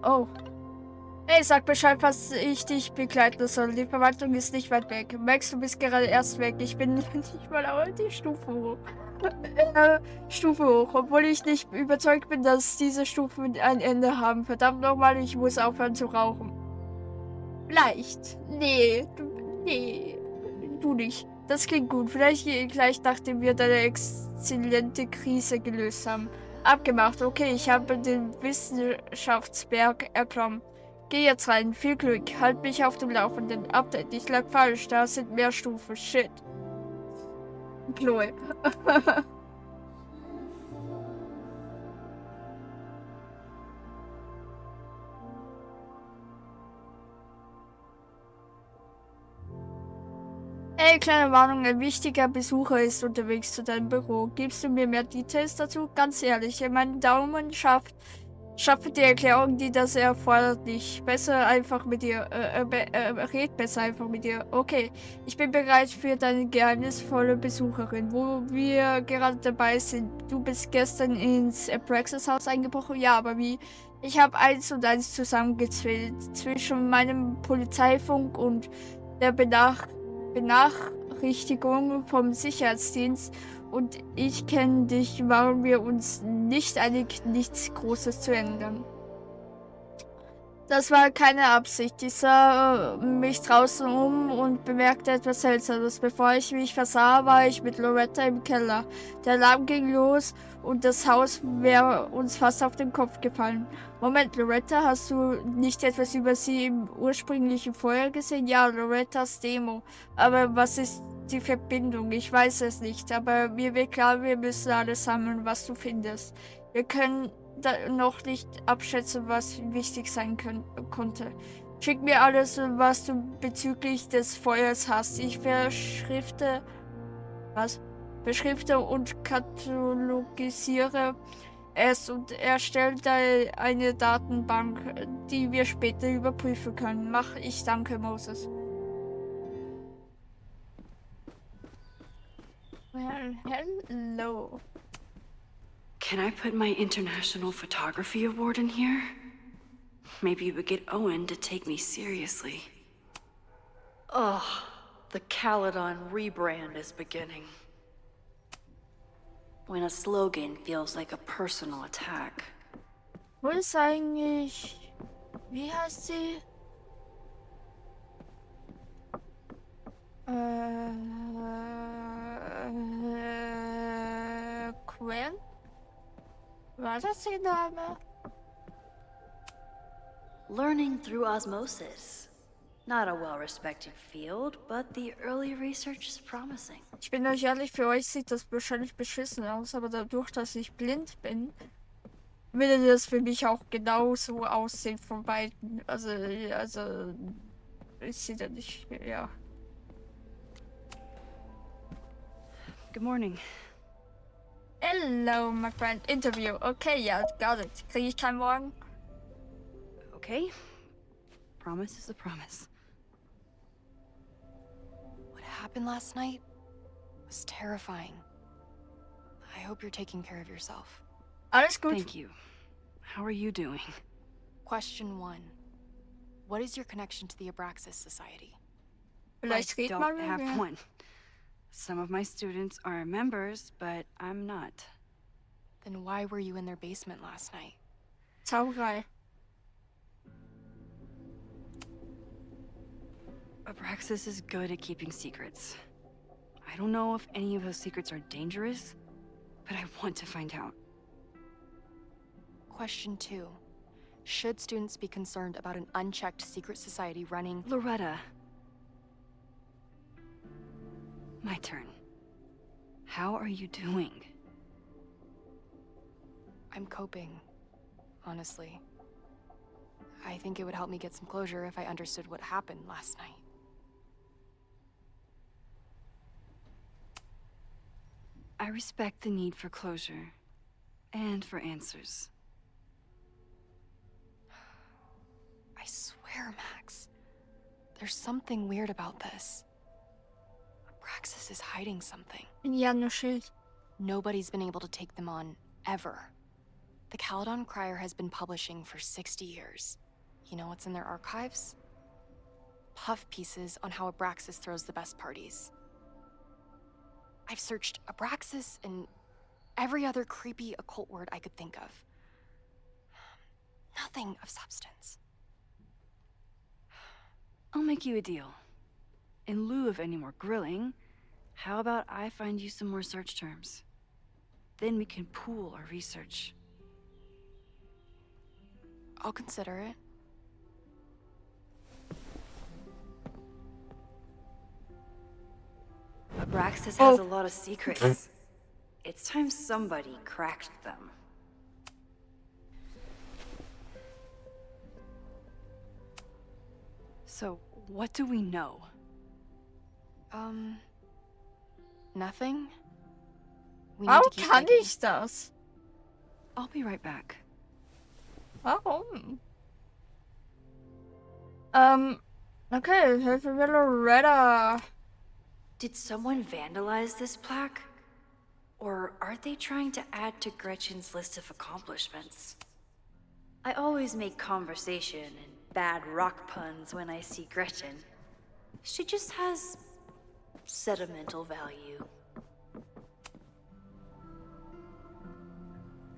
Oh. Hey, sag Bescheid, was ich dich begleiten soll. Die Verwaltung ist nicht weit weg. Max, du bist gerade erst weg. Ich bin nicht mal aber die Stufe hoch. Stufe hoch. Obwohl ich nicht überzeugt bin, dass diese Stufen ein Ende haben. Verdammt nochmal, ich muss aufhören zu rauchen. Leicht. Nee, du nicht. Das klingt gut. Vielleicht gleich nachdem wir deine exzellente Krise gelöst haben. Abgemacht. Okay, ich habe den Wissenschaftsberg erklommen. Geh jetzt rein. Viel Glück. Halt mich auf dem Laufenden. Update. Ich lag falsch. Da sind mehr Stufen. Shit. Chloe. Ey, kleine Warnung, ein wichtiger Besucher ist unterwegs zu deinem Büro. Gibst du mir mehr Details dazu? Ganz ehrlich, mein Daumen schaffe die Erklärung, die das erfordert, nicht. Besser einfach mit dir, red besser einfach mit dir. Okay, ich bin bereit für deine geheimnisvolle Besucherin, wo wir gerade dabei sind. Du bist gestern ins Praxishaus eingebrochen? Ja, aber wie? Ich habe 1 und 1 zusammengezählt zwischen meinem Polizeifunk und der Benachrichtigung vom Sicherheitsdienst und ich kenne dich, waren wir uns nicht einig, nichts Großes zu ändern. Das war keine Absicht. Ich sah mich draußen um und bemerkte etwas Seltsames. Bevor ich mich versah, war ich mit Loretta im Keller. Der Alarm ging los und das Haus wäre uns fast auf den Kopf gefallen. Moment, Loretta, hast du nicht etwas über sie im ursprünglichen Feuer gesehen? Ja, Lorettas Demo. Aber was ist die Verbindung? Ich weiß es nicht. Aber mir wird klar, wir müssen alles sammeln, was du findest. Wir können noch nicht abschätzen, was wichtig sein konnte. Schick mir alles, was du bezüglich des Feuers hast. Ich beschrifte und katalogisiere es und erstelle eine Datenbank, die wir später überprüfen können. Mach ich, danke, Moses. Well, hello. Can I put my International Photography Award in here? Maybe we get Owen to take me seriously. Ugh, the Caledon rebrand is beginning. When a slogan feels like a personal attack. Wo ist eigentlich... Wie heißt sie? Gwen? War das ihr Name? Learning through osmosis. Not a well-respected field, but the early research is promising. Ich bin euch ehrlich, für euch sieht das wahrscheinlich beschissen aus, aber dadurch, dass ich blind bin, würde das für mich auch genauso aussehen von beiden. Also, ich sehe da nicht, ja. Good morning. Hello, my friend. Interview. Okay, yeah, got it. Kriege ich keinen Morgen? Okay. Promise is a promise. What happened last night was terrifying. I hope you're taking care of yourself. Alles gut. Thank you. How are you doing? Question 1. What is your connection to the Abraxas Society? Vielleicht I redet don't man mit have mir. one. Some of my students are members, but I'm not. Then why were you in their basement last night? Zauberei. Abraxas is good at keeping secrets. I don't know if any of those secrets are dangerous, but I want to find out. Question 2. Should students be concerned about an unchecked secret society running... Loretta. My turn. How are you doing? I'm coping, honestly. I think it would help me get some closure if I understood what happened last night. I respect the need for closure, and for answers. I swear, Max, there's something weird about this. Abraxas is hiding something. Ja, nur Schild. Nobody's been able to take them on, ever. The Caledon Crier has been publishing for 60 years. You know what's in their archives? Puff pieces on how Abraxas throws the best parties. I've searched Abraxas and every other creepy occult word I could think of. Nothing of substance. I'll make you a deal. In lieu of any more grilling, how about I find you some more search terms? Then we can pool our research. I'll consider it. Abraxas has a lot of secrets. It's time somebody cracked them. So, what do we know? Nothing? We need Warum to keep kann digging. ich das? I'll be right back. Warum? Okay, have a little redder. Did someone vandalize this plaque? Or are they trying to add to Gretchen's list of accomplishments? I always make conversation and bad rock puns when I see Gretchen. She just has sentimental value.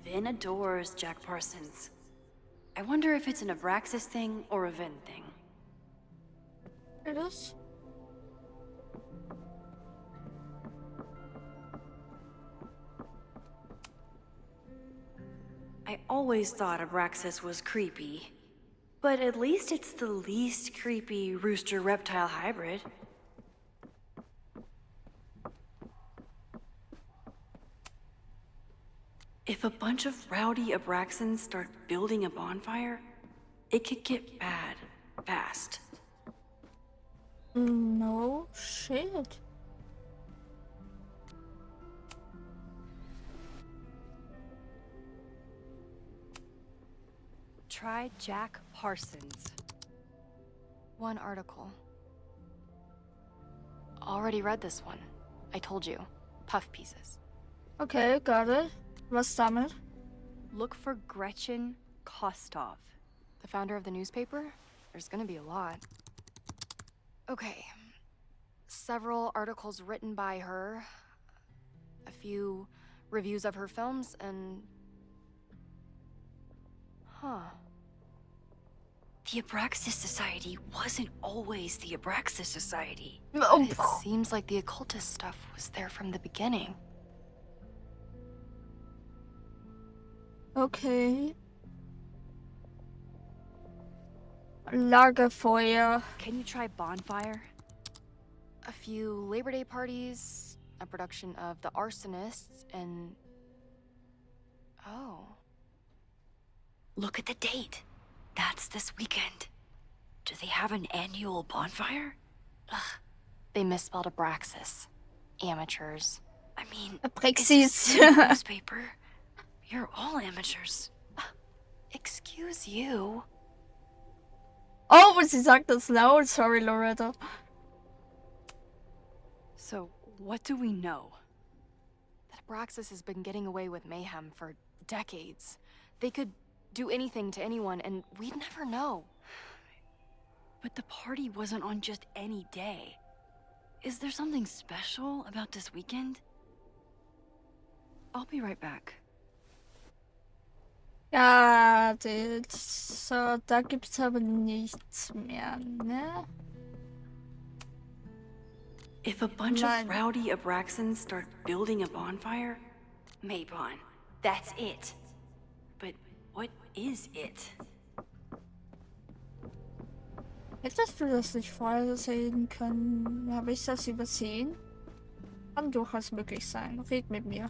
Vin adores Jack Parsons. I wonder if it's an Abraxas thing or a Vin thing. It is. I always thought Abraxas was creepy, but at least it's the least creepy rooster-reptile hybrid. If a bunch of rowdy Abraxans start building a bonfire, it could get bad fast. No shit. Try Jack Parsons. One article. Already read this one. I told you. Puff pieces. Okay, got it. Was damit? Look for Gretchen Kostov. The founder of the newspaper? There's gonna be a lot. Okay. Several articles written by her. A few reviews of her films, and... Huh. The Abraxas Society wasn't always the Abraxas Society. Oh, It seems like the occultist stuff was there from the beginning. okay. Lagerfeuer. Can you try bonfire? A few Labor Day parties, a production of The Arsonists, and... Oh. Look at the date. That's this weekend. Do they have an annual bonfire? Ugh. They misspelled Abraxas. Amateurs. I mean, Abraxas. it's a newspaper. You're all amateurs. Excuse you? Oh, sie sagt das laut. Sorry, Loretta. So, what do we know? That Abraxas has been getting away with mayhem for decades. They could do anything to anyone, and we'd never know. But the party wasn't on just any day. Is there something special about this weekend? I'll be right back. Ja, so, da gibt's aber nichts mehr, ne? If a bunch Nein. of rowdy Abraxans start building a bonfire, Maybon, that's it. But what is it? Hättest du das nicht vorher sehen können? Habe ich das übersehen? Kann durchaus möglich sein. Red mit mir.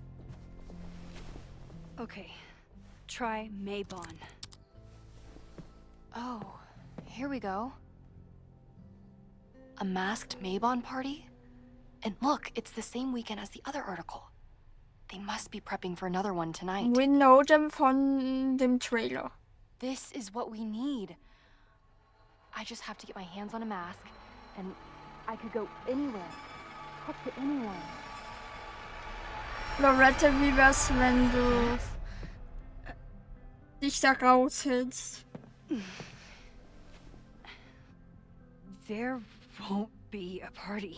Okay, try Maybon. Oh, here we go. A masked Maybon party? And look, it's the same weekend as the other article. They must be prepping for another one tonight. We know them von dem Trailer. This is what we need. I just have to get my hands on a mask, and I could go anywhere. Talk to anyone. Loretta, wie wär's, wenn du dich da raushältst. There won't be a party.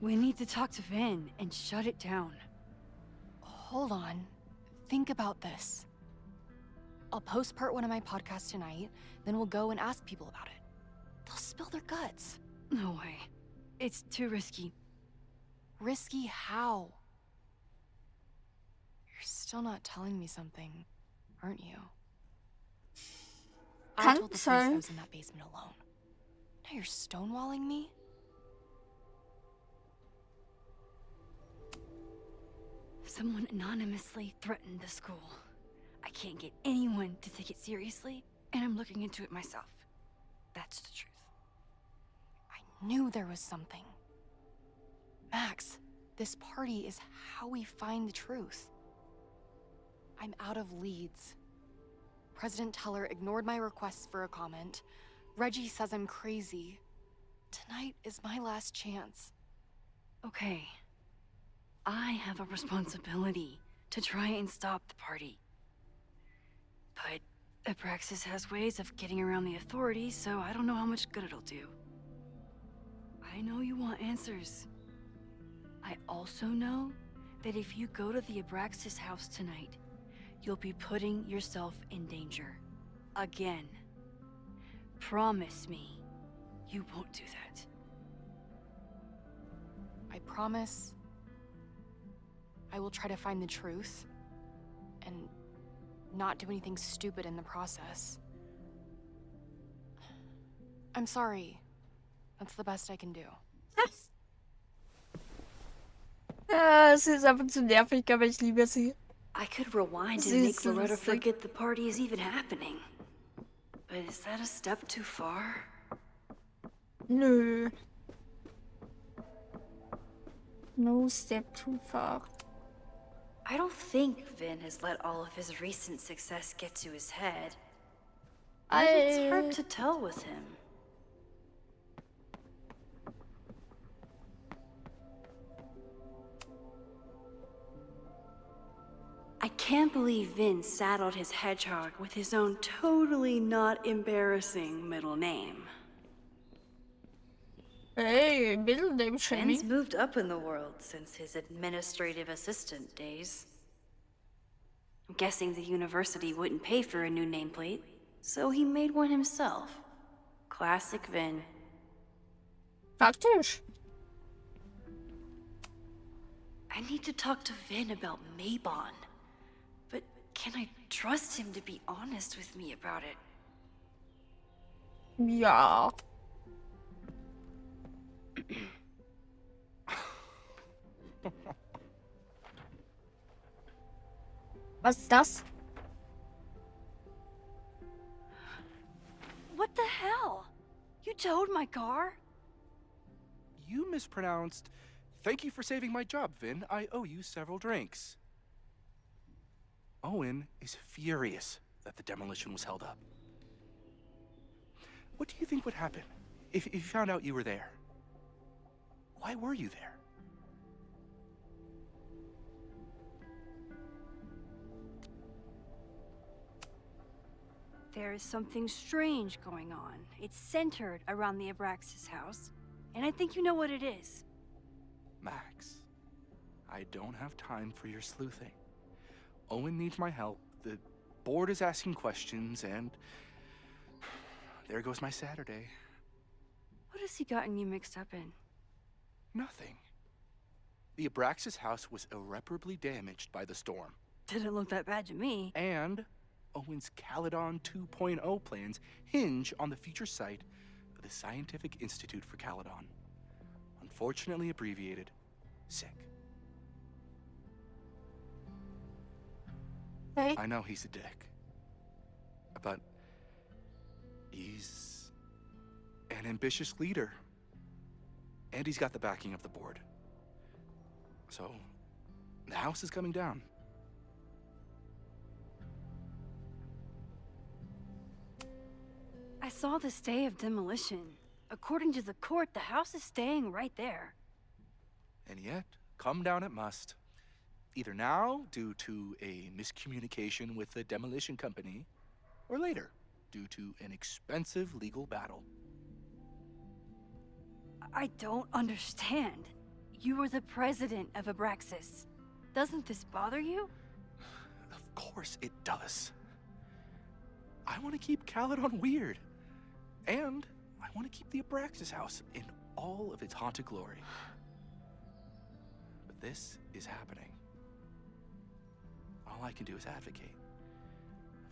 We need to talk to Vin and shut it down. Hold on. Think about this. I'll post part 1 of my podcast tonight, then we'll go and ask people about it. They'll spill their guts. No way. It's too risky. Risky how? You're still not telling me something, aren't you? I told the police I was in that basement alone. Now you're stonewalling me? Someone anonymously threatened the school. I can't get anyone to take it seriously, and I'm looking into it myself. That's the truth. I knew there was something. Max, this party is how we find the truth. I'm out of leads. President Teller ignored my requests for a comment. Reggie says I'm crazy. Tonight is my last chance. Okay. I have a responsibility to try and stop the party. But Abraxas has ways of getting around the authorities, so I don't know how much good it'll do. I know you want answers. I also know that if you go to the Abraxas house tonight, you'll be putting yourself in danger. Again. Promise me you won't do that. I promise I will try to find the truth and not do anything stupid in the process. I'm sorry. That's the best I can do. Ja, es ist einfach zu nervig, aber ich liebe sie. I could rewind and make Loretta forget the party is even happening. But is that a step too far? Nö. No step too far. I don't think Vin has let all of his recent success get to his head. But it's hard to tell with him. I can't believe Vin saddled his hedgehog with his own totally not embarrassing middle name. Hey, middle name shaming. Vin's moved up in the world since his administrative assistant days. I'm guessing the university wouldn't pay for a new nameplate, so he made one himself. Classic Vin. Praktisch. I need to talk to Vin about Maybon. But can I trust him to be honest with me about it? Ja. Was ist das? What the hell? You towed my car? You mispronounced. Thank you for saving my job, Vin. I owe you several drinks. Owen is furious that the demolition was held up. What do you think would happen if you found out you were there? Why were you there? There is something strange going on. It's centered around the Abraxas house, and I think you know what it is. Max, I don't have time for your sleuthing. Owen needs my help, the board is asking questions, and there goes my Saturday. What has he gotten you mixed up in? Nothing. The Abraxas house was irreparably damaged by the storm. Didn't look that bad to me. And Owen's Caledon 2.0 plans hinge on the future site of the Scientific Institute for Caledon. Unfortunately abbreviated, SICK. Hey. I know he's a dick, but he's an ambitious leader. And he's got the backing of the board. So, the house is coming down. I saw the stay of demolition. According to the court, the house is staying right there. And yet, come down it must. Either now, due to a miscommunication with the demolition company, or later, due to an expensive legal battle. I don't understand. You are the president of Abraxas. Doesn't this bother you? Of course it does. I want to keep Caledon weird. And I want to keep the Abraxas house in all of its haunted glory. But this is happening. All I can do is advocate.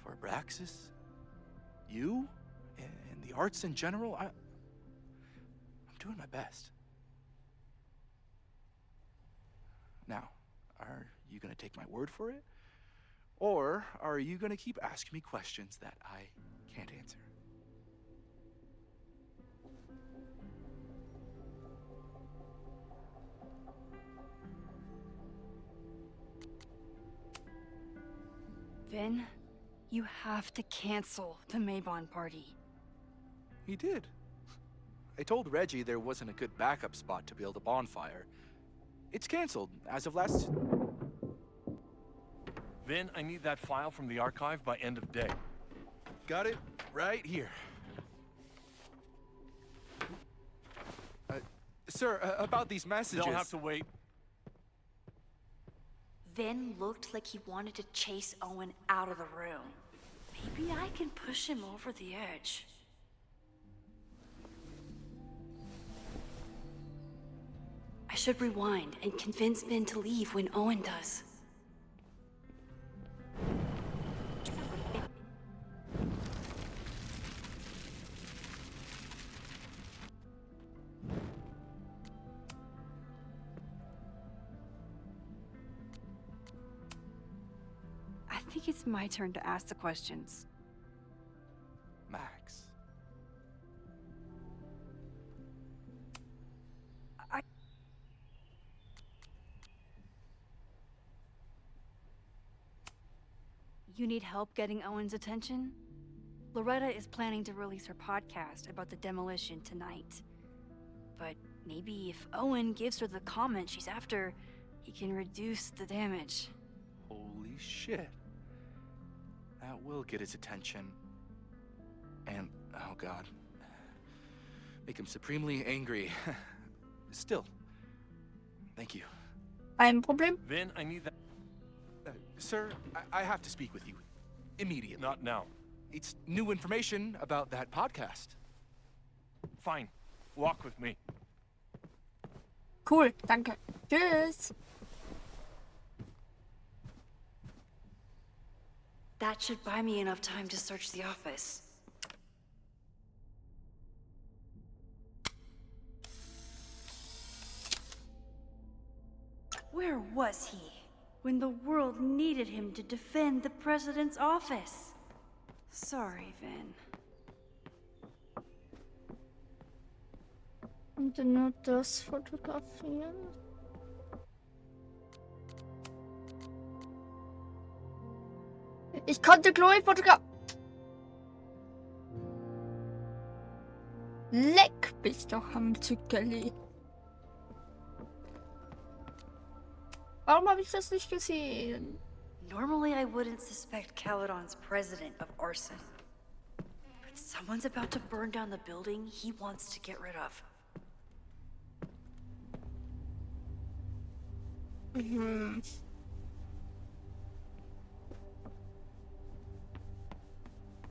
For Abraxas, you, and the arts in general, I'm doing my best. Now, are you going to take my word for it? Or are you going to keep asking me questions that I can't answer? Vin, you have to cancel the Maybon party. He did. I told Reggie there wasn't a good backup spot to build a bonfire. It's canceled as of last... Vin, I need that file from the archive by end of day. Got it right here. Sir, about these messages... They'll have to wait. Vin looked like he wanted to chase Owen out of the room. Maybe I can push him over the edge. I should rewind and convince Vin to leave when Owen does. I think it's my turn to ask the questions. Max. You need help getting Owen's attention? Loretta is planning to release her podcast about the demolition tonight. But maybe if Owen gives her the comment she's after, he can reduce the damage. Holy shit. That will get his attention. And, oh god, make him supremely angry. Still, thank you. Ein Problem? Vin, I need that. Sir, I have to speak with you. Immediately. Not now. It's new information about that podcast. Fine. Walk with me. Cool, danke. Tschüss. That should buy me enough time to search the office. Where was he when the world needed him to defend the president's office? Sorry, Vin. Und nur das fotografieren. Ich konnte Chloe fotografieren. Leck mich doch am Zückerli. Warum habe ich das nicht gesehen? Normally I wouldn't suspect Caledon's president of arson. But someone's about to burn down the building he wants to get rid of. Mhm.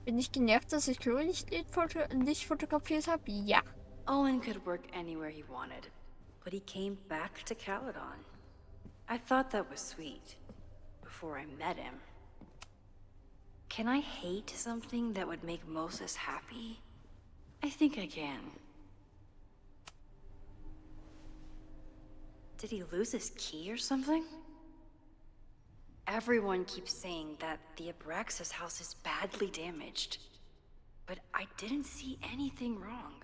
Bin ich genervt, dass ich Chloe nicht fotografiert habe? Ja. Owen could work anywhere he wanted, but he came back to Caledon. I thought that was sweet, before I met him. Can I hate something that would make Moses happy? I think I can. Did he lose his key or something? Everyone keeps saying that the Abraxas house is badly damaged, but I didn't see anything wrong.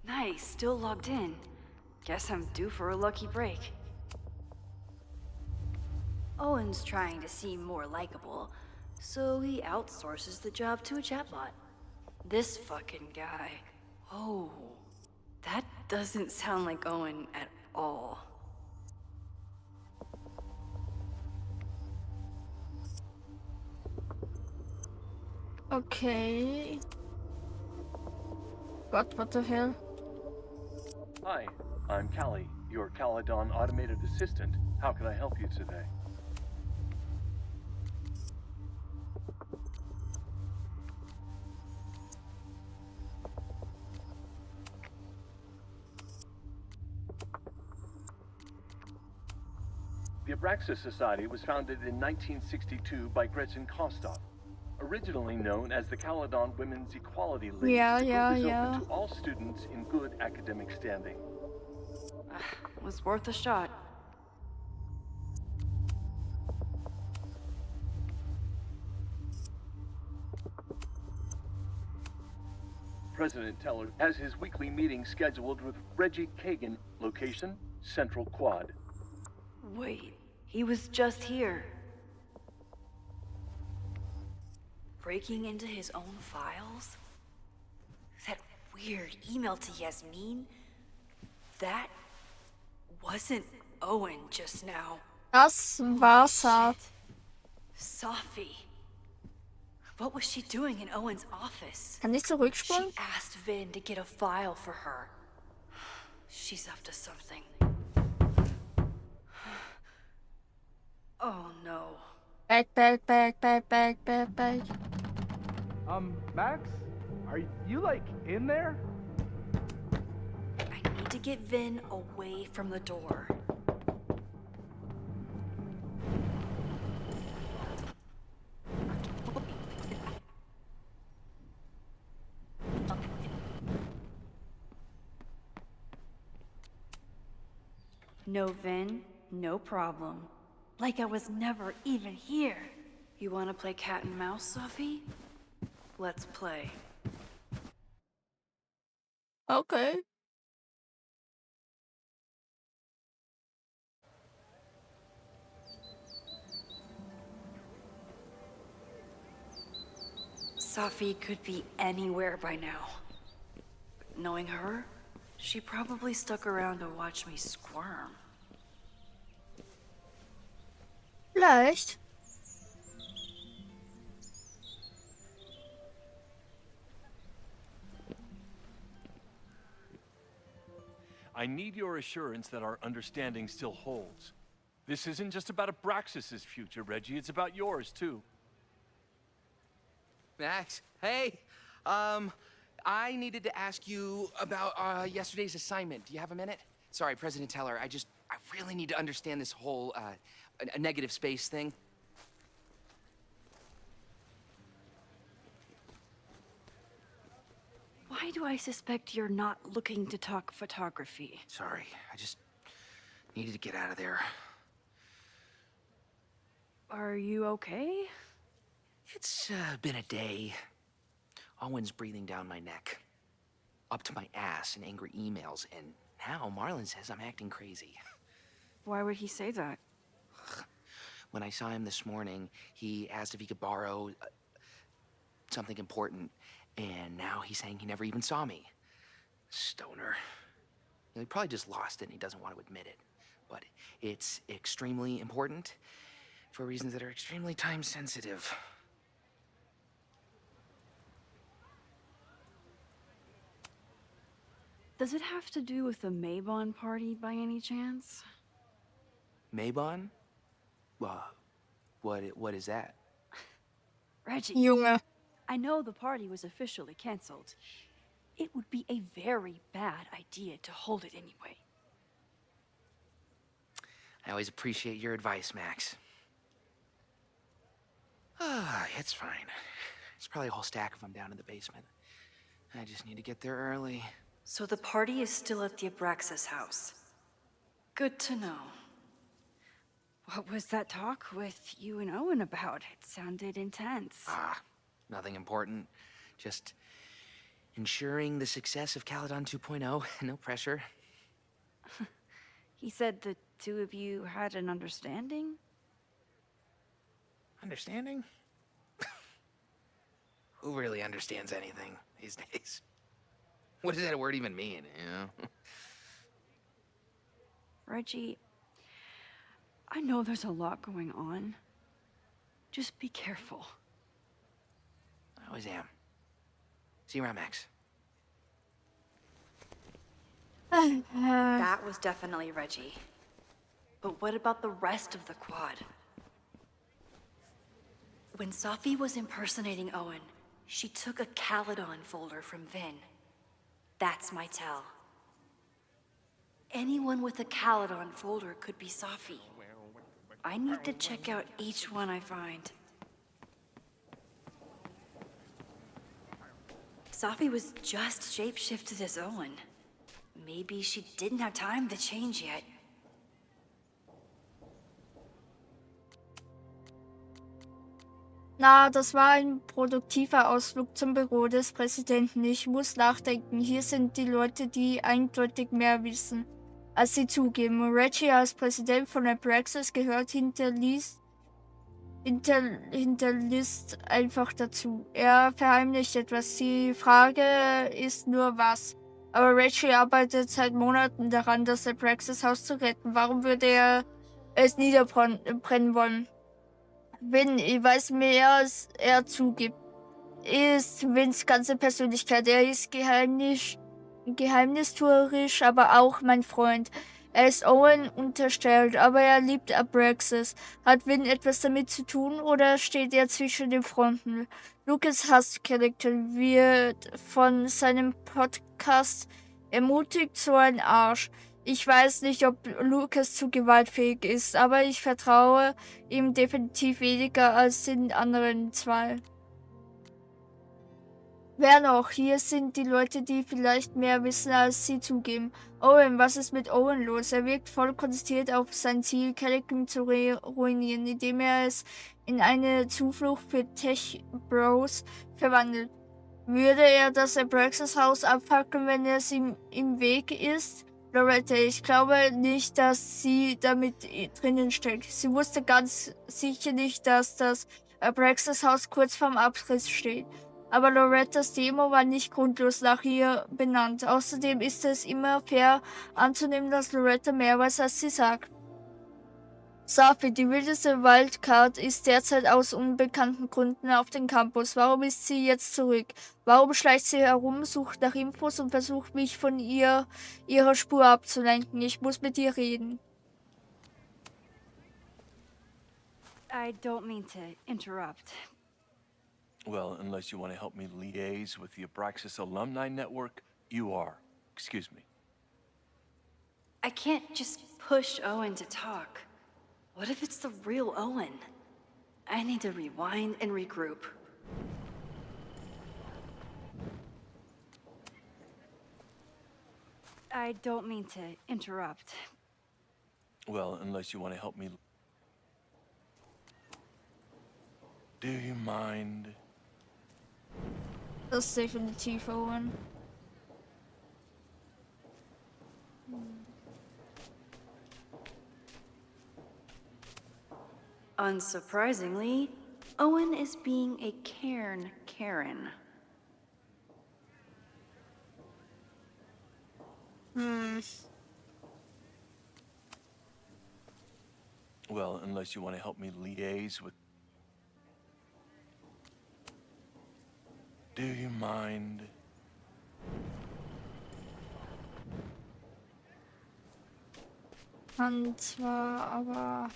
Nice, still logged in. Guess I'm due for a lucky break. Owen's trying to seem more likable, so he outsources the job to a chatbot. This fucking guy. Oh, that doesn't sound like Owen at all. Okay. Gott, what the hell? Hi, I'm Callie, your Caledon automated assistant. How can I help you today? The Abraxas Society was founded in 1962 by Gretchen Kostov, originally known as the Caledon Women's Equality League. Yeah, The yeah, group is yeah. open to all students in good academic standing. Was worth a shot. President Teller has his weekly meeting scheduled with Reggie Kagan, location, Central Quad. Wait, he was just here. Breaking into his own files? That weird email to Yasmin? That wasn't Owen just now. Das war's halt. Sophie. What was she doing in Owen's office? Kann ich She zurückspulen? asked Vin to get a file for her. She's up to something. Oh no. Back, back, back, back, back, back, back. Max? Are you, like, in there? I need to get Vin away from the door. No Vin, no problem. Like I was never even here. You want to play cat and mouse, Sophie? Let's play. Okay. Sophie could be anywhere by now. But knowing her, she probably stuck around to watch me squirm. Vielleicht. I need your assurance that our understanding still holds. This isn't just about Abraxas's future, Reggie. It's about yours, too. Max, hey. I needed to ask you about yesterday's assignment. Do you have a minute? Sorry, President Teller, I really need to understand this whole, a negative space thing. Why do I suspect you're not looking to talk photography? Sorry, I just needed to get out of there. Are you okay? It's been a day. Owen's breathing down my neck, up to my ass in angry emails, and now Marlon says I'm acting crazy. Why would he say that? When I saw him this morning, he asked if he could borrow something important, and now he's saying he never even saw me. Stoner. He probably just lost it and he doesn't want to admit it. But it's extremely important for reasons that are extremely time sensitive. Does it have to do with the Maybon party by any chance? Maybon? What is that? Reggie, Junge. I know the party was officially canceled. It would be a very bad idea to hold it anyway. I always appreciate your advice, Max. It's fine. It's probably a whole stack if I'm down in the basement. I just need to get there early. So the party is still at the Abraxas house. Good to know. What was that talk with you and Owen about? It sounded intense. Nothing important. Just ensuring the success of Caledon 2.0. No pressure. He said the two of you had an understanding? Understanding? Who really understands anything these days? What does that word even mean, you know? Reggie, I know there's a lot going on. Just be careful. I always am. See you around, Max. That was definitely Reggie. But what about the rest of the quad? When Sophie was impersonating Owen, she took a Caledon folder from Vin. That's my tell. Anyone with a Caledon folder could be Sophie. I need to check out each one I find. Sophie was just shapeshifted as Owen. Maybe she didn't have time to change yet. Na, das war ein produktiver Ausflug zum Büro des Präsidenten. Ich muss nachdenken. Hier sind die Leute, die eindeutig mehr wissen, als sie zugeben. Reggie als Präsident von Abraxas gehört hinterlist einfach dazu. Er verheimlicht etwas. Die Frage ist nur, was. Aber Reggie arbeitet seit Monaten daran, das Abraxas Haus zu retten. Warum würde er es niederbrennen wollen? Vin, ich weiß mehr, als er zugibt, ist Vins ganze Persönlichkeit. Er ist geheimnistuerisch, aber auch mein Freund. Er ist Owen unterstellt, aber er liebt Abraxas. Hat Vin etwas damit zu tun oder steht er zwischen den Fronten? Lucas Hasscharakter wird von seinem Podcast ermutigt, so ein Arsch. Ich weiß nicht, ob Lucas zu gewaltfähig ist, aber ich vertraue ihm definitiv weniger als den anderen zwei. Wer noch? Hier sind die Leute, die vielleicht mehr wissen, als sie zugeben. Owen, was ist mit Owen los? Er wirkt voll konzentriert auf sein Ziel, Callaghan zu ruinieren, indem er es in eine Zuflucht für Tech-Bros verwandelt. Würde er das Abraxas Haus abfackeln, wenn es ihm im Weg ist? Loretta, ich glaube nicht, dass sie damit drinnen steckt. Sie wusste ganz sicher nicht, dass das Abraxas Haus kurz vorm Abriss steht. Aber Lorettas Demo war nicht grundlos nach ihr benannt. Außerdem ist es immer fair anzunehmen, dass Loretta mehr weiß, als sie sagt. Sophie, die wildeste Wildcard, ist derzeit aus unbekannten Gründen auf dem Campus. Warum ist sie jetzt zurück? Warum schleicht sie herum, sucht nach Infos und versucht mich von ihrer Spur abzulenken? Ich muss mit ihr reden. I don't mean to interrupt. Well, unless you want to help me liaise with the Abraxas Alumni Network, you are. Excuse me. I can't just push Owen to talk. What if it's the real Owen? I need to rewind and regroup. I don't mean to interrupt. Well, unless you want to help me. Do you mind? Das ist definitiv Owen. Unsurprisingly, Owen is being a Karen. Well, unless you want to help me liaise with. Do you mind? Und zwar aber...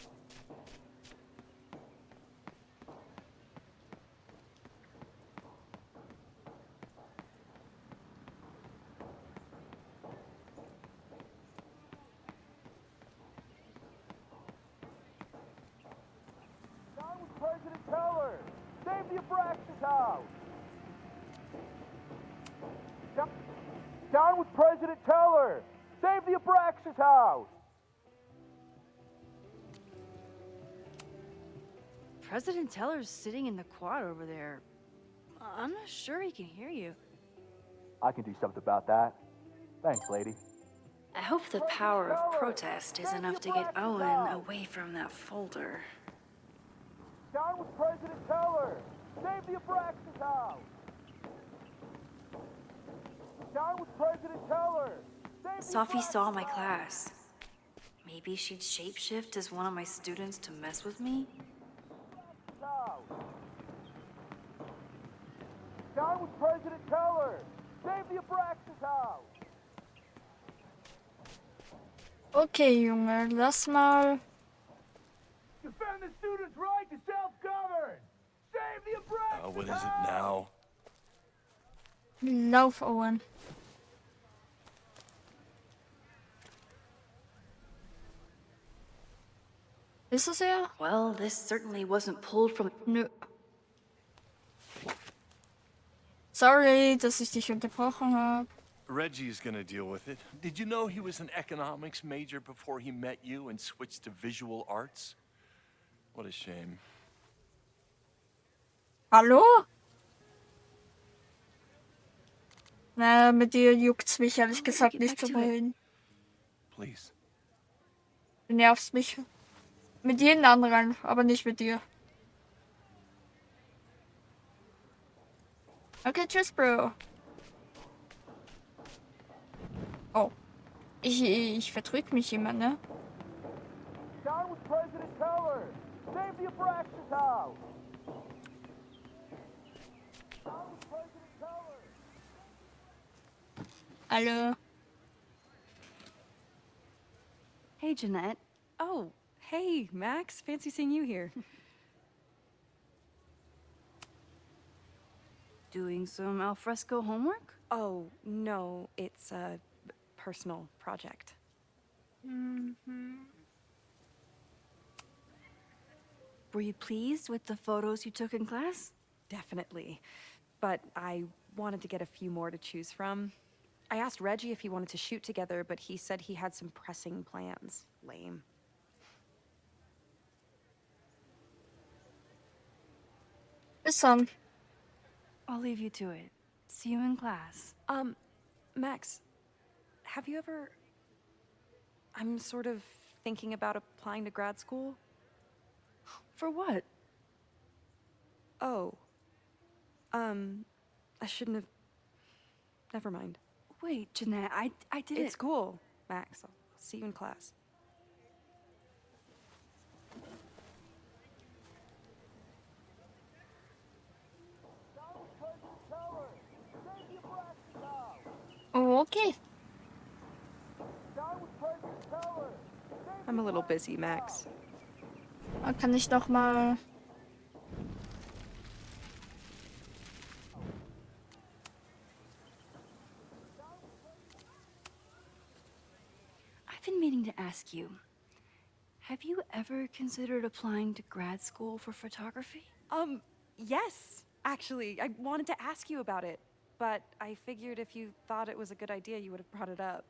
President Teller! Save the Abraxas house! Down with President Teller! Save the Abraxas house! President Teller's sitting in the quad over there. I'm not sure he can hear you. I can do something about that. Thanks, lady. I hope the power of protest is enough to get Owen away from that folder. Down with President Teller! Save the Abraxas house! Sophie saw my class. Maybe she'd shapeshift as one of my students to mess with me? Down with President Teller! Save the Abraxas house! Okay, Junge, lass mal. Defend the students' right to self-govern! Save the Abraxas What is it now? Lauf, Owen. Ist es er? Well, this certainly wasn't pulled from... Nö. Sorry, dass ich dich unterbrochen habe. Reggie's gonna deal with it. Did you know he was an economics major before he met you and switched to visual arts? What a shame. Hallo? Na, mit dir juckt's mich ehrlich gesagt nicht zu reden. Please. Du nervst mich. Mit jedem anderen, aber nicht mit dir. Okay, tschüss, Bro. Oh. Ich verdrück mich immer, ne? Down with President Teller! Save the Abraxas house! Down with President Teller! Hallo. Hey, Jeanette. Oh, hey, Max. Fancy seeing you here. Doing some alfresco homework? Oh, no, it's a personal project. Were you pleased with the photos you took in class? Definitely. But I wanted to get a few more to choose from. I asked Reggie if he wanted to shoot together, but he said he had some pressing plans. Lame. Bis dann. I'll leave you to it. See you in class. Max, have you ever... I'm sort of thinking about applying to grad school. For what? Oh. I shouldn't have... Never mind. Wait, Jeanette, I didn't... It's cool, Max. I'll see you in class. Oh, okay. I'm a little busy, Max. Dann kann ich noch mal. I've been meaning to ask you, have you ever considered applying to grad school for photography? Yes, actually. I wanted to ask you about it, but I figured if you thought it was a good idea, you would have brought it up.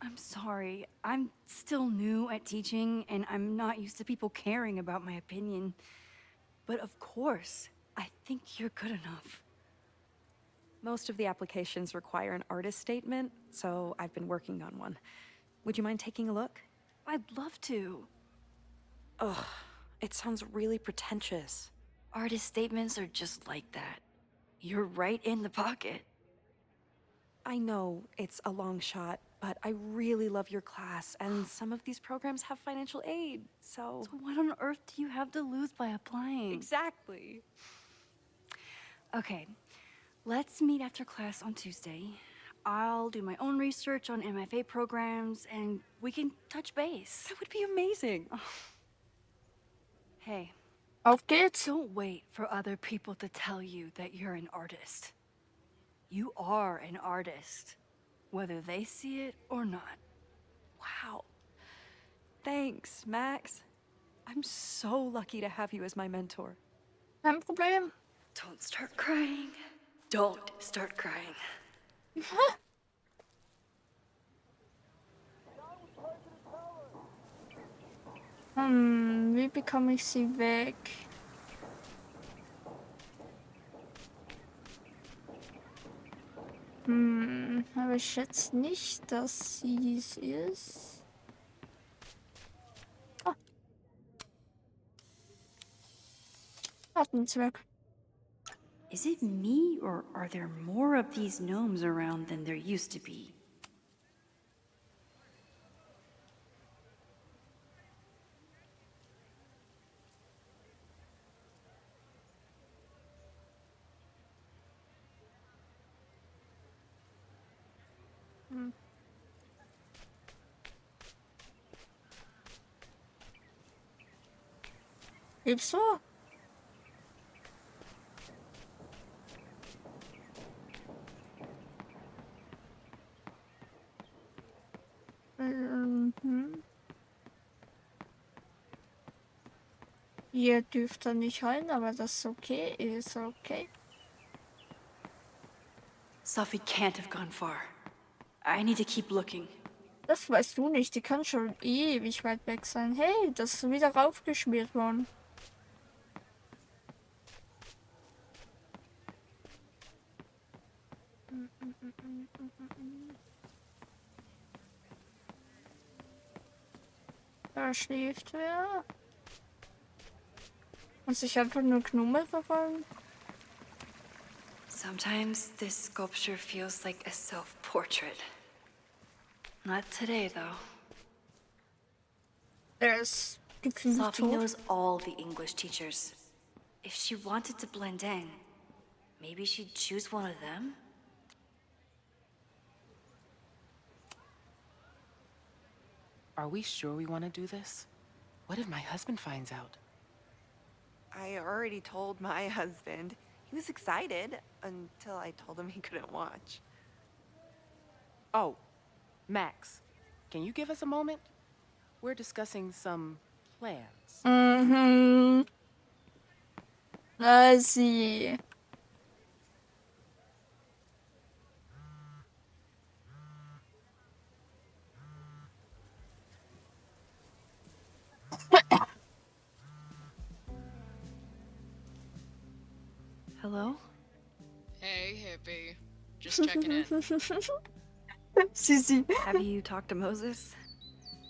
I'm sorry. I'm still new at teaching, and I'm not used to people caring about my opinion. But of course, I think you're good enough. Most of the applications require an artist statement, so I've been working on one. Would you mind taking a look? I'd love to. Ugh, it sounds really pretentious. Artist statements are just like that. You're right in the pocket. I know it's a long shot, but I really love your class, and some of these programs have financial aid, so... So what on earth do you have to lose by applying? Exactly. Okay, let's meet after class on Tuesday. I'll do my own research on MFA programs, and we can touch base. That would be amazing. Hey, Auf geht's. don't wait for other people to tell you that you're an artist. You are an artist, whether they see it or not. Wow. Thanks, Max. I'm so lucky to have you as my mentor. Kein Problem. Don't start crying. Don't start crying. Wie bekomme ich sie weg? Aber ich schätze nicht, dass sie es ist. Ah. Gartenzwerg. Is it me, or are there more of these gnomes around than there used to be? Gibt's so? Ihr dürft da nicht rein, aber das ist okay, ist okay. Sophie can't have gone far. I need to keep looking. Das weißt du nicht, die kann schon ewig weit weg sein. Hey, das ist wieder raufgeschmiert worden. Da schläft wer. Muss ich einfach nur Gnome verfolgen? Sometimes this sculpture feels like a self-portrait. Not today, though. Er ist gefühlt Sophie tot. knows all the English teachers. If she wanted to blend in, maybe she'd choose one of them? Are we sure we want to do this? What if my husband finds out? I already told my husband. He was excited until I told him he couldn't watch. Oh, Max, can you give us a moment? We're discussing some plans. I see. Hello? Hey, hippie. Just checking in. Sisi. Have you talked to Moses?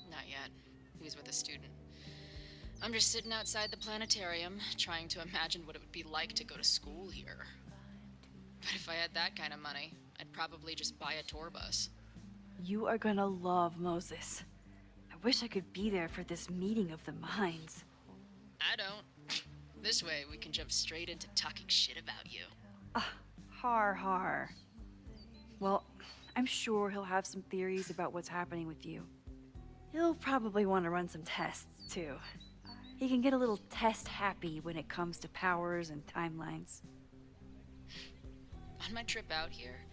Not yet. He was with a student. I'm just sitting outside the planetarium, trying to imagine what it would be like to go to school here. But if I had that kind of money, I'd probably just buy a tour bus. You are gonna love Moses. I wish I could be there for this meeting of the minds. I don't. This way, we can jump straight into talking shit about you. Har. Well, I'm sure he'll have some theories about what's happening with you. He'll probably want to run some tests, too. He can get a little test happy when it comes to powers and timelines. On my trip out here,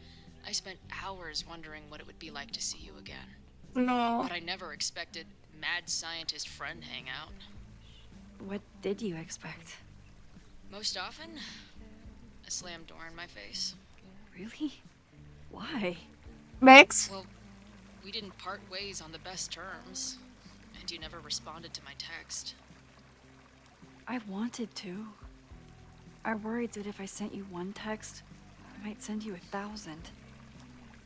I spent hours wondering what it would be like to see you again. No. But I never expected mad scientist friend hangout. What did you expect? Most often, a slammed door in my face. Really? Why? Max? Well, we didn't part ways on the best terms, and you never responded to my text. I wanted to. I worried that if I sent you one text, I might send you 1,000.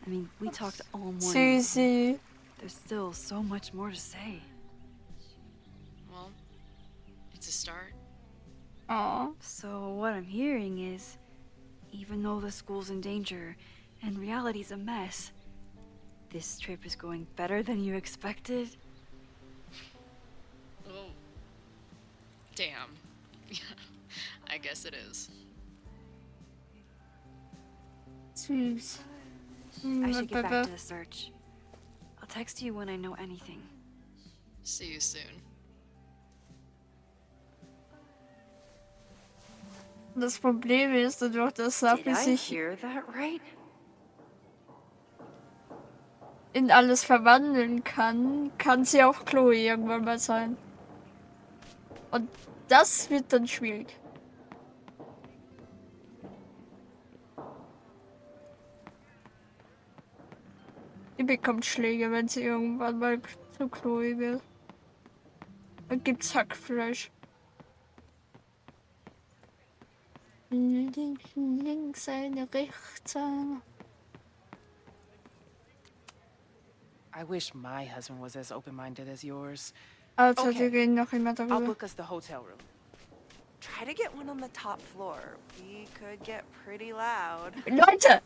I mean, we talked all morning. Sisi. There's still so much more to say. Well, it's a start. Aw. So what I'm hearing is, even though the school's in danger and reality's a mess, this trip is going better than you expected? Oh, damn. I guess it is. Süß. I should get back to the search. I'll text you when I know anything. See you soon. Das Problem ist, dadurch, dass Safi Did I sich hear that right? in alles verwandeln kann, kann sie auch Chloe irgendwann mal sein. Und das wird dann schwierig. Die bekommt Schläge, wenn sie irgendwann mal zu Chloe will. Dann gibt's Hackfleisch. Links eine, rechts eine. I wish my husband was as open-minded as yours. Also, Okay. die reden noch immer I'll darüber. book us the hotel room. Try to get one on the top floor. We could get pretty loud. Leute!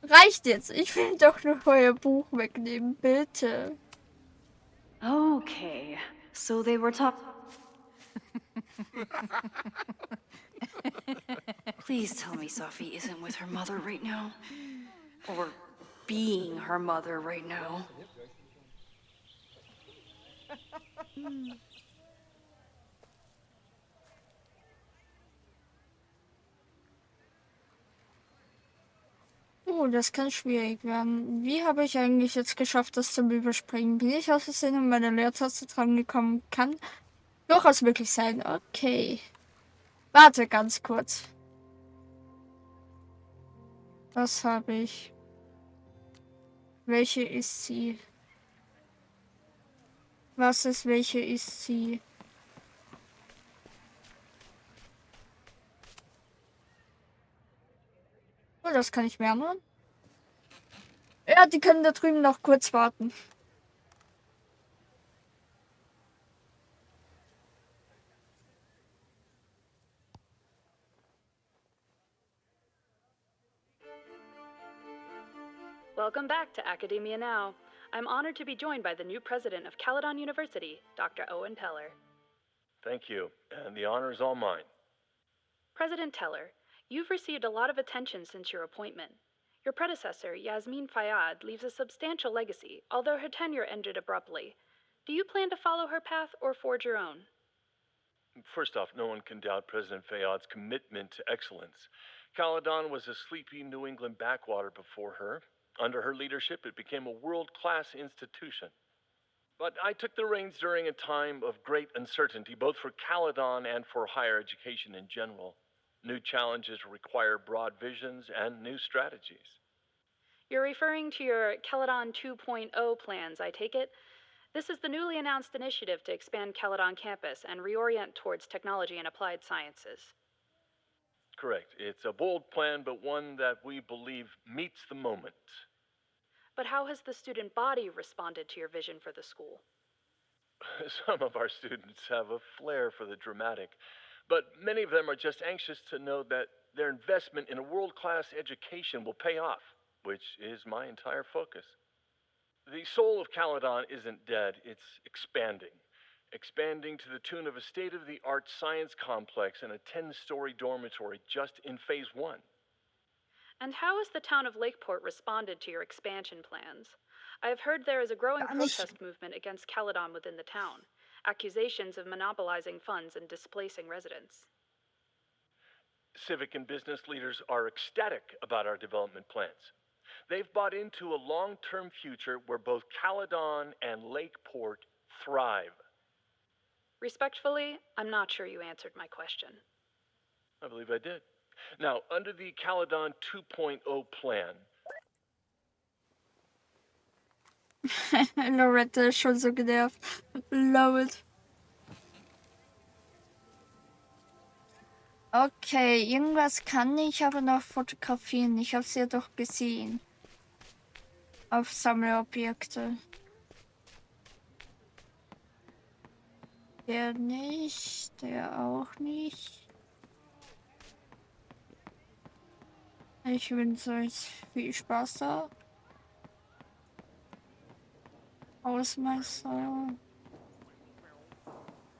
Reicht jetzt. Ich will doch nur euer Buch wegnehmen, bitte. Okay, so they were Please tell me Sophie isn't with her mother right now. Or being her mother right now. Oh, das kann schwierig werden. Wie habe ich eigentlich jetzt geschafft, das zum Überspringen? Bin ich aus Versehen an meine Leertaste dran gekommen? Kann durchaus möglich sein. Okay. Warte ganz kurz. Was habe ich? Welche ist sie? Was ist, welche ist sie? Oh, das kann ich mir ändern. Ja, die können da drüben noch kurz warten. Welcome back to Academia Now. I'm honored to be joined by the new president of Caledon University, Dr. Owen Teller. Thank you, and the honor is all mine. President Teller, you've received a lot of attention since your appointment. Your predecessor, Yasmin Fayyad, leaves a substantial legacy, although her tenure ended abruptly. Do you plan to follow her path or forge your own? First off, no one can doubt President Fayyad's commitment to excellence. Caledon was a sleepy New England backwater before her. Under her leadership, it became a world-class institution. But I took the reins during a time of great uncertainty, both for Caledon and for higher education in general. New challenges require broad visions and new strategies. You're referring to your Caledon 2.0 plans, I take it? This is the newly announced initiative to expand Caledon campus and reorient towards technology and applied sciences. Correct. It's a bold plan, but one that we believe meets the moment. But how has the student body responded to your vision for the school? Some of our students have a flair for the dramatic, but many of them are just anxious to know that their investment in a world-class education will pay off, which is my entire focus. The soul of Caledon isn't dead, it's expanding. Expanding to the tune of a state-of-the-art science complex and a 10-story dormitory just in phase 1. And how has the town of Lakeport responded to your expansion plans? I have heard there is a growing protest movement against Caledon within the town. Accusations of monopolizing funds and displacing residents. Civic and business leaders are ecstatic about our development plans. They've bought into a long-term future where both Caledon and Lakeport thrive. Respectfully, I'm not sure you answered my question. I believe I did. Now, under the Caledon 2.0 plan... Loretta ist schon so genervt. Love it. Okay, irgendwas kann ich aber noch fotografieren. Ich habe sie ja doch gesehen. Auf Sammelobjekte. Der nicht, der auch nicht. Ich wünsche euch viel Spaß da. Hausmeister.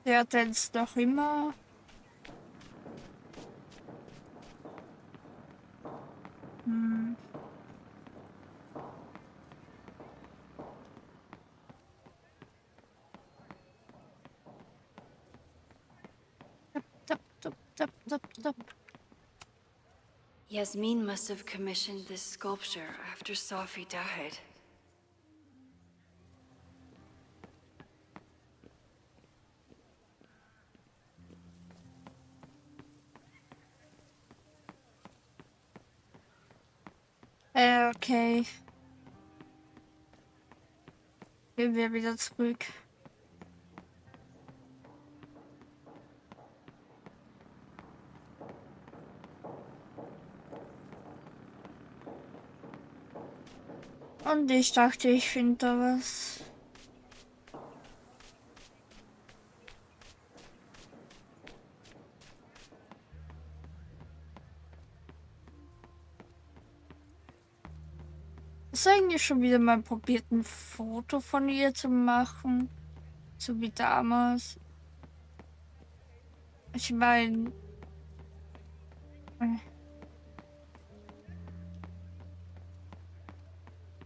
Der tänzt noch immer. Yasmin must have commissioned this sculpture after Sophie died. Okay. Gehen wir wieder zurück. Und ich dachte, ich finde da was. Hast du eigentlich schon wieder mal probiert, ein Foto von ihr zu machen? So wie damals. Ich meine.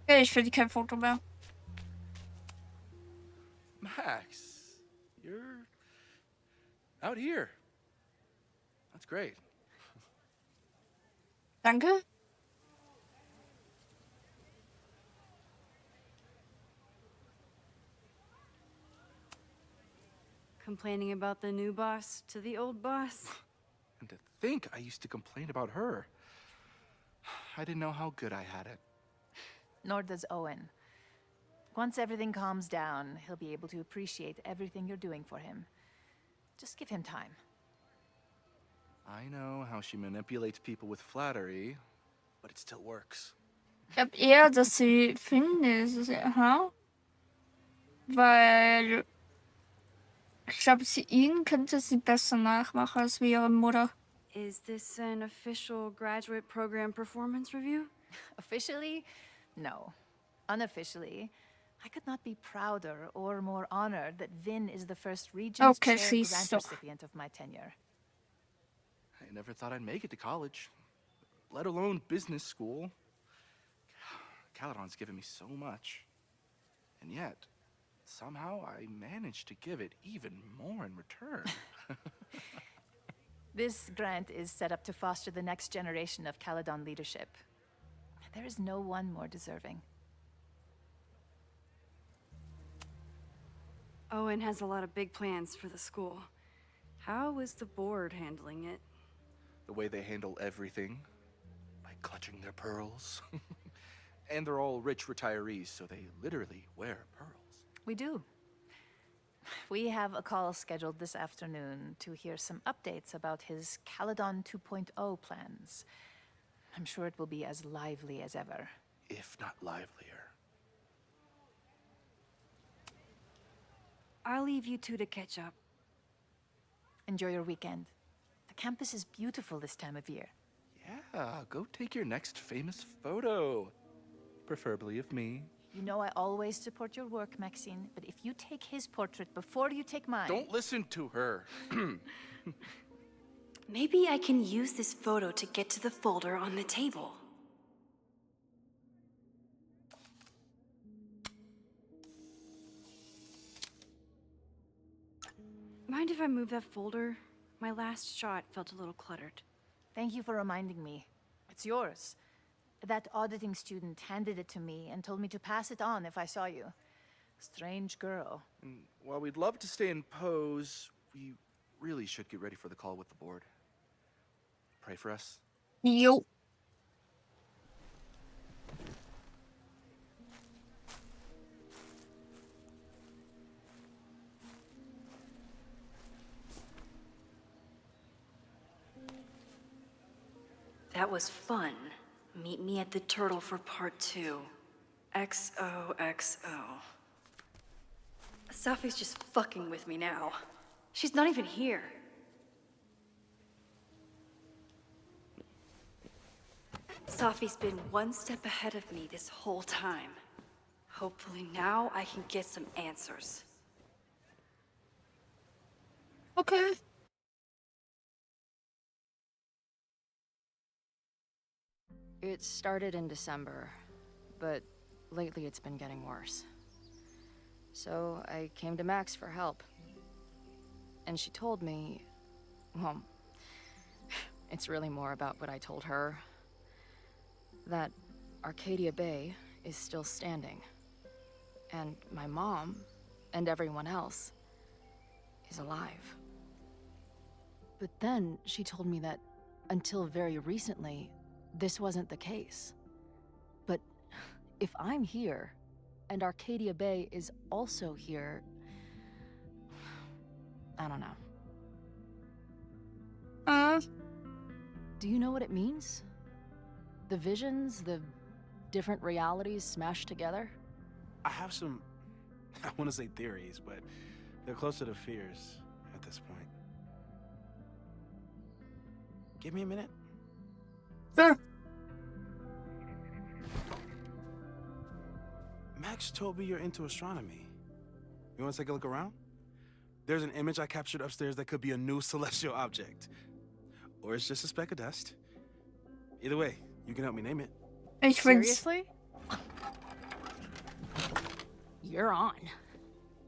Okay, ich finde kein Foto mehr. Max, you're out here. That's great. Danke. Complaining about the new boss to the old boss? And to think I used to complain about her. I didn't know how good I had it. Nor does Owen. Once everything calms down, he'll be able to appreciate everything you're doing for him. Just give him time. I know how she manipulates people with flattery, but it still works. Ich glaube eher, dass sie findet. Aha. Weil ich glaube, ihn könnte sie besser nachmachen als wie ihre Mutter. Is this an official graduate program performance review? Officially? No. Unofficially, I could not be prouder or more honored that Vin is the first Regents Chair grant recipient of my tenure. I never thought I'd make it to college, let alone business school. Caledon's given me so much. And yet, somehow I managed to give it even more in return. This grant is set up to foster the next generation of Caledon leadership. There is no one more deserving. Owen has a lot of big plans for the school. How is the board handling it? The way they handle everything, by clutching their pearls. And they're all rich retirees, so they literally wear pearls. We do. We have a call scheduled this afternoon to hear some updates about his Caledon 2.0 plans. I'm sure it will be as lively as ever. If not livelier. I'll leave you two to catch up. Enjoy your weekend. The campus is beautiful this time of year. Yeah, go take your next famous photo. Preferably of me. You know I always support your work, Maxine, but if you take his portrait before you take mine... Don't listen to her. Maybe I can use this photo to get to the folder on the table. Mind if I move that folder? My last shot felt a little cluttered. Thank you for reminding me. It's yours. That auditing student handed it to me and told me to pass it on if I saw you. Strange girl. And while we'd love to stay in pose, we really should get ready for the call with the board. Pray for us. Yo. That was fun. Meet me at the Turtle for part 2. XOXO. Safi's just fucking with me now. She's not even here. Safi's been one step ahead of me this whole time. Hopefully now I can get some answers. Okay. It started in December, but lately it's been getting worse. So I came to Max for help. And she told me, well, it's really more about what I told her, that Arcadia Bay is still standing. And my mom, and everyone else, is alive. But then she told me that until very recently, this wasn't the case. But if I'm here, and Arcadia Bay is also here, I don't know. Do you know what it means? The visions, the different realities smashed together? I have some, I want to say theories, but they're closer to fears at this point. Give me a minute. Sure. Max told me you're into astronomy. You want to take a look around? There's an image I captured upstairs that could be a new celestial object. Or it's just a speck of dust. Either way, you can help me name it. Ich find's, Seriously? You're on.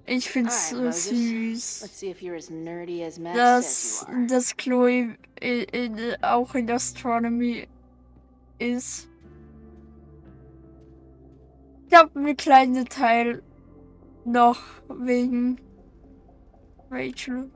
ich find's Alright, so Moses. süß, Let's see if you're as nerdy as Max says you are. dass Chloe auch in Astronomy ist. Ich habe einen kleinen Teil noch wegen Rachel.